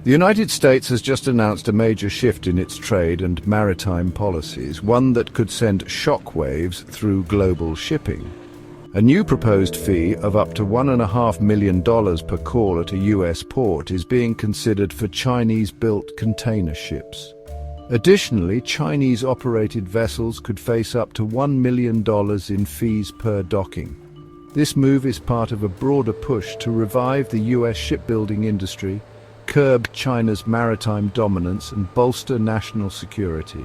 The United States has just announced a major shift in its trade and maritime policies, one that could send shockwaves through global shipping. A new proposed fee of up to $1.5 million per call at a U.S. port is being considered for Chinese-built container ships. Additionally, Chinese-operated vessels could face up to $1 million in fees per docking. This move is part of a broader push to revive the U.S. shipbuilding industry, curb China's maritime dominance, and bolster national security.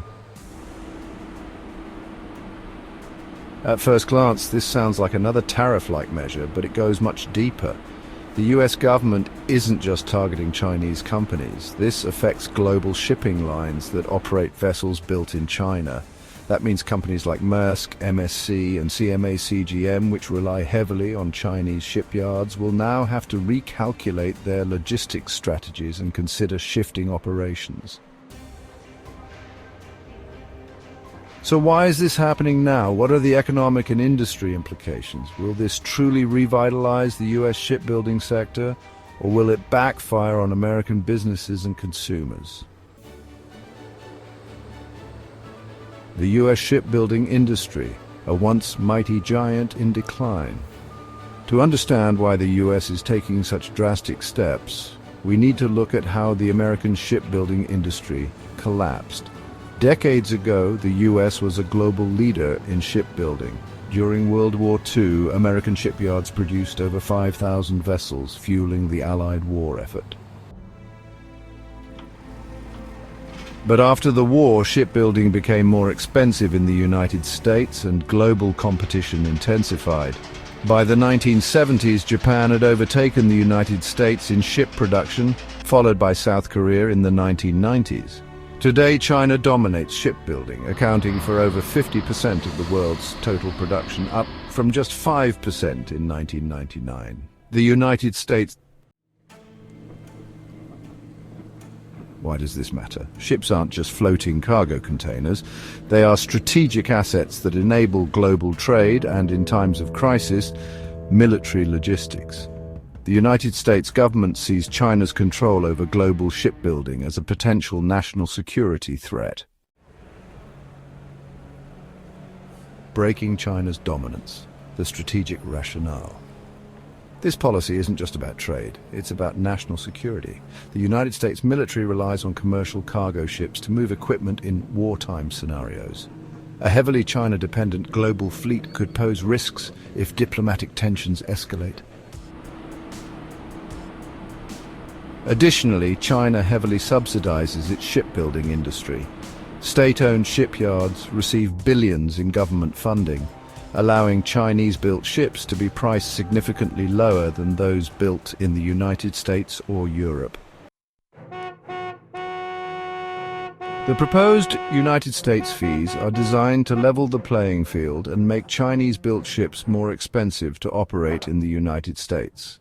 At first glance, this sounds like another tariff-like measure, but it goes much deeper. The US government isn't just targeting Chinese companies. This affects global shipping lines that operate vessels built in China. That means companies like Maersk, MSC, and CMA CGM, which rely heavily on Chinese shipyards, will now have to recalculate their logistics strategies and consider shifting operations. So why is this happening now? What are the economic and industry implications? Will this truly revitalize the US shipbuilding sector, or will it backfire on American businesses and consumers? The US shipbuilding industry, a once mighty giant in decline. To understand why the US is taking such drastic steps, we need to look at how the American shipbuilding industry collapsed. Decades ago, the US was a global leader in shipbuilding. During World War II, American shipyards produced over 5,000 vessels, fueling the Allied war effort. But after the war, shipbuilding became more expensive in the United States and global competition intensified. By the 1970s, Japan had overtaken the United States in ship production, followed by South Korea in the 1990s. Today, China dominates shipbuilding, accounting for over 50% of the world's total production, up from just 5% in 1999. The United States. Why does this matter? Ships aren't just floating cargo containers. They are strategic assets that enable global trade and, in times of crisis, military logistics. The United States government sees China's control over global shipbuilding as a potential national security threat. Breaking China's dominance, the strategic rationale. This policy isn't just about trade, it's about national security. The United States military relies on commercial cargo ships to move equipment in wartime scenarios. A heavily China-dependent global fleet could pose risks if diplomatic tensions escalate. Additionally, China heavily subsidizes its shipbuilding industry. State-owned shipyards receive billions in government funding, allowing Chinese-built ships to be priced significantly lower than those built in the United States or Europe. The proposed United States fees are designed to level the playing field and make Chinese-built ships more expensive to operate in the United States.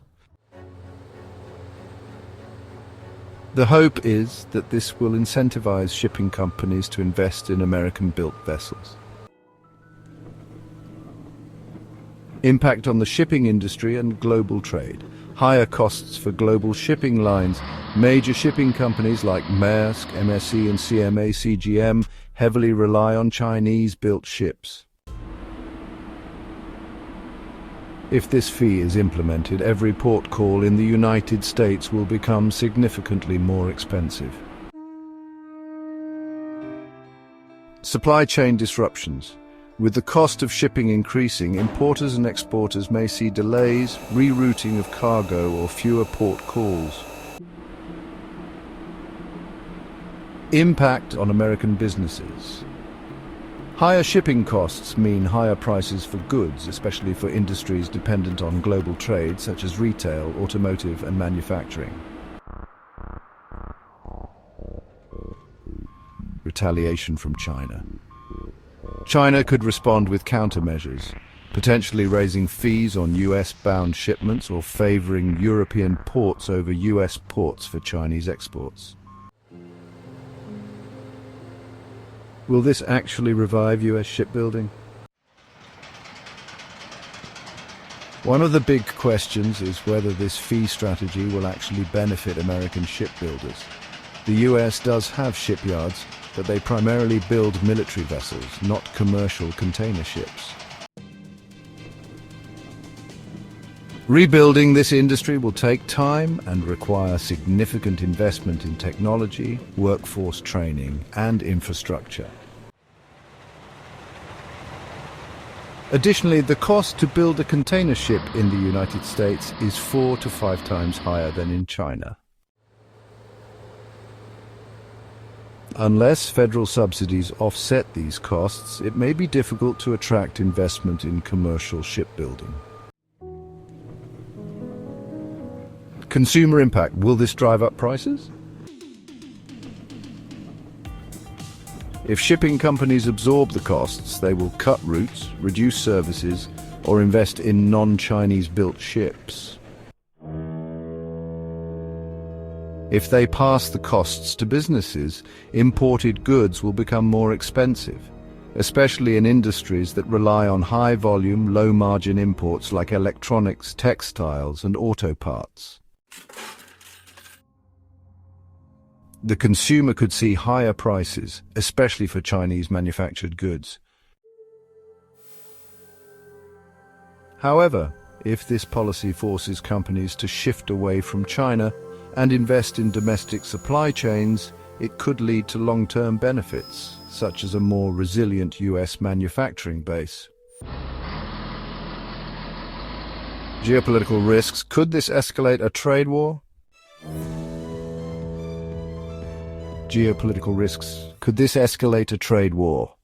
The hope is that this will incentivize shipping companies to invest in American-built vessels. Impact on the shipping industry and global trade. Higher costs for global shipping lines. Major shipping companies like Maersk, MSC, and CMA CGM heavily rely on Chinese-built ships. If this fee is implemented, every port call in the United States will become significantly more expensive. Supply chain disruptions. With the cost of shipping increasing, importers and exporters may see delays, rerouting of cargo, or fewer port calls. Impact on American businesses. Higher shipping costs mean higher prices for goods, especially for industries dependent on global trade, such as retail, automotive, and manufacturing. Retaliation from China. China could respond with countermeasures, potentially raising fees on US-bound shipments or favoring European ports over US ports for Chinese exports. Will this actually revive US shipbuilding? One of the big questions is whether this fee strategy will actually benefit American shipbuilders. The US does have shipyards, but they primarily build military vessels, not commercial container ships. Rebuilding this industry will take time and require significant investment in technology, workforce training, and infrastructure. Additionally, the cost to build a container ship in the United States is 4 to 5 times higher than in China. Unless federal subsidies offset these costs, it may be difficult to attract investment in commercial shipbuilding. Consumer impact. Will this drive up prices? If shipping companies absorb the costs, they will cut routes, reduce services, or invest in non-Chinese built ships. If they pass the costs to businesses, imported goods will become more expensive, especially in industries that rely on high-volume, low-margin imports like electronics, textiles, and auto parts. The consumer could see higher prices, especially for Chinese manufactured goods. However, if this policy forces companies to shift away from China and invest in domestic supply chains, it could lead to long-term benefits, such as a more resilient US manufacturing base. Geopolitical risks. Could this escalate a trade war? Geopolitical risks. Could this escalate a trade war?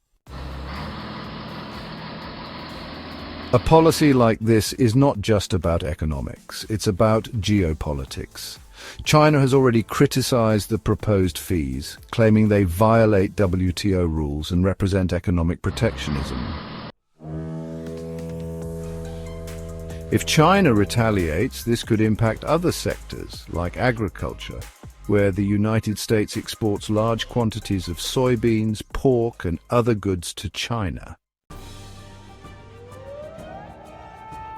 A policy like this is not just about economics, it's about geopolitics. China has already criticized the proposed fees, claiming they violate WTO rules and represent economic protectionism. If China retaliates, this could impact other sectors, like agriculture, where the United States exports large quantities of soybeans, pork, and other goods to China.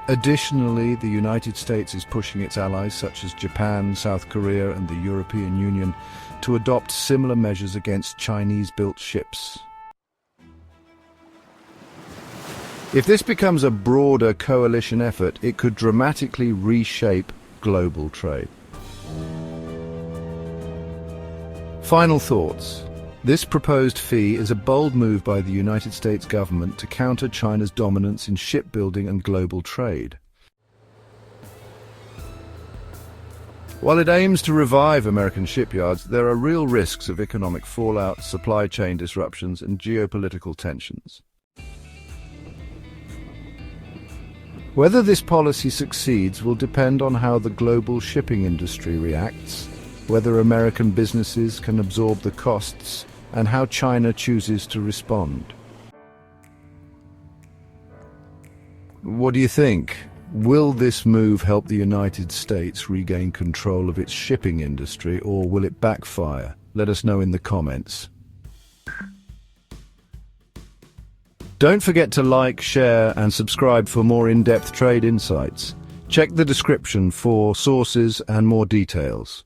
Additionally, the United States is pushing its allies such as Japan, South Korea, and the European Union to adopt similar measures against Chinese-built ships. If this becomes a broader coalition effort, it could dramatically reshape global trade. Final thoughts. This proposed fee is a bold move by the United States government to counter China's dominance in shipbuilding and global trade. While it aims to revive American shipyards, there are real risks of economic fallout, supply chain disruptions, and geopolitical tensions. Whether this policy succeeds will depend on how the global shipping industry reacts, whether American businesses can absorb the costs, and how China chooses to respond. What do you think? Will this move help the United States regain control of its shipping industry, or will it backfire? Let us know in the comments. Don't forget to like, share, and subscribe for more in-depth trade insights. Check the description for sources and more details.